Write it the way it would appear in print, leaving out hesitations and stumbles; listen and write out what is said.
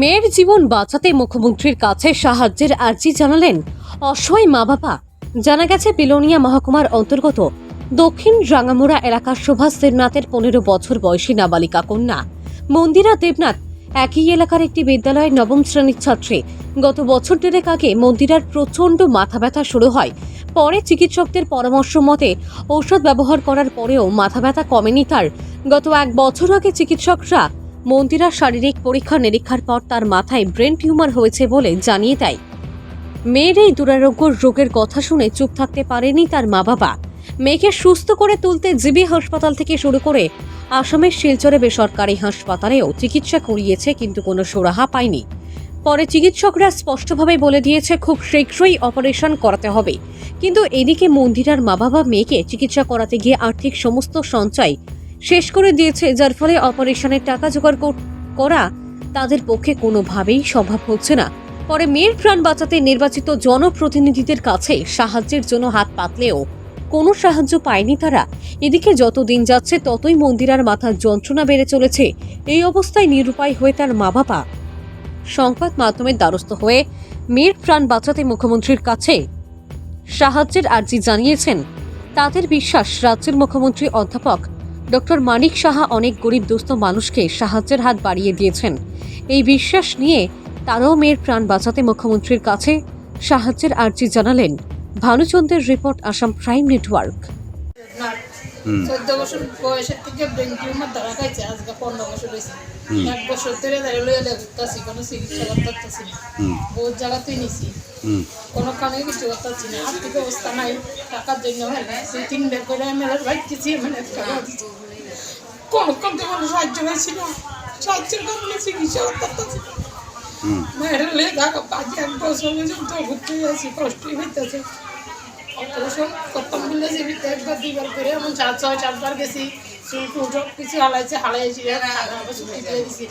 মেয়ের জীবন বাঁচাতে মুখ্যমন্ত্রীর কাছে সাহায্যের আর্জি জানালেন অসহায় মা বাবা। জানা গেছে বিলোনিয়া মহকুমার অন্তর্গত দক্ষিণ রাঙামুড়া এলাকার সুভাষ দেবনাথের 15 বছর বয়সী নাবালিকা কন্যা মন্দিরা দেবনাথ একই এলাকার একটি বিদ্যালয়ের নবম শ্রেণীর ছাত্রী। গত বছর দেড়েক আগে মন্দিরার প্রচণ্ড মাথা ব্যথা শুরু হয়। পরে চিকিৎসকদের পরামর্শ মতে ঔষধ ব্যবহার করার পরেও মাথা ব্যথা কমেনি তার। গত 1 বছর আগে চিকিৎসকরা মন্দিরার শারীরিক পরীক্ষা নিরীক্ষার পর তার মাথায় ব্রেন টিউমার হয়েছে বলে জানিয়ে দেয়। মেয়ের এই দুরারোগ্য রোগের কথা শুনে চুপ থাকতে পারেনি তার মা বাবা। মেয়েকে সুস্থ করে তুলতে জিবি হাসপাতাল থেকে শুরু করে আসামের শিলচরে বেসরকারি হাসপাতালেও চিকিৎসা করিয়েছে, কিন্তু কোনো সুরাহা পায়নি। পরে চিকিৎসকরা স্পষ্টভাবে বলে দিয়েছে খুব শীঘ্রই অপারেশন করাতে হবে। কিন্তু এদিকে মন্দিরার মা বাবা মেয়েকে চিকিৎসা করাতে গিয়ে আর্থিক সমস্ত সঞ্চয় শেষ করে দিয়েছে, যার ফলে অপারেশনের টাকা জোগাড় করা তাদের পক্ষে কোনোভাবেই সম্ভব হচ্ছে না। পরে মেয়ের প্রাণ বাঁচাতে নির্বাচিত জনপ্রতিনিধিদের কাছে সাহায্যের জন্য হাত পাতলেও কোনো সাহায্য পায়নি তারা। এদিকে যত দিন যাচ্ছে ততই মন্দিরার মাথার যন্ত্রণা বেড়ে চলেছে। এই অবস্থায় নিরুপায় হয়ে তার মা বাবা সংবাদ মাধ্যমের দ্বারস্থ হয়ে মেয়ের প্রাণ বাঁচাতে মুখ্যমন্ত্রীর কাছে সাহায্যের আর্জি জানিয়েছেন। তাদের বিশ্বাস রাজ্যের মুখ্যমন্ত্রী অধ্যাপক ডক্টর মানিক সাহা অনেক গরিব দুস্থ মানুষকে সাহায্যের হাত বাড়িয়ে দিয়েছেন। এই বিশ্বাস নিয়ে তারাও মেয়ের প্রাণ বাঁচাতে মুখ্যমন্ত্রীর কাছে সাহায্যের আর্জি জানালেন। ভানুচন্দ্রের রিপোর্ট, আসাম প্রাইম নেটওয়ার্ক। 14 বছর বয়সের থেকে ব্রেন টিউমার ধরা খাইছে, আজকে 15 বছর হয়েছে। 1 বছর ধরে দাঁড়িয়ে লেগেছি, কোনো চিকিৎসা করতেছি না। বহুত জায়গাতেই নিছি, কোনো কানে কিছু করতেছি না। আর্থিক অবস্থা নাই, টাকার জন্য হয় না। 2-3 বের করে মেলার বাইক কিছু মানে কোনো সাহায্য হয়েছি না। সাহায্যের কারণে চিকিৎসা করতেছি না। মেয়ের লেগা বাকি 1 বছর পর্যন্ত ঘুরতে যাচ্ছি, কষ্টই হইতেছে। অপারেশন করতাম বলে জীবিত 1বার 2বার করে এমন 4-4 গেছি। চুল টুল সব কিছু হালাইছি, হালাইছি ছুটি দিয়ে দিছি।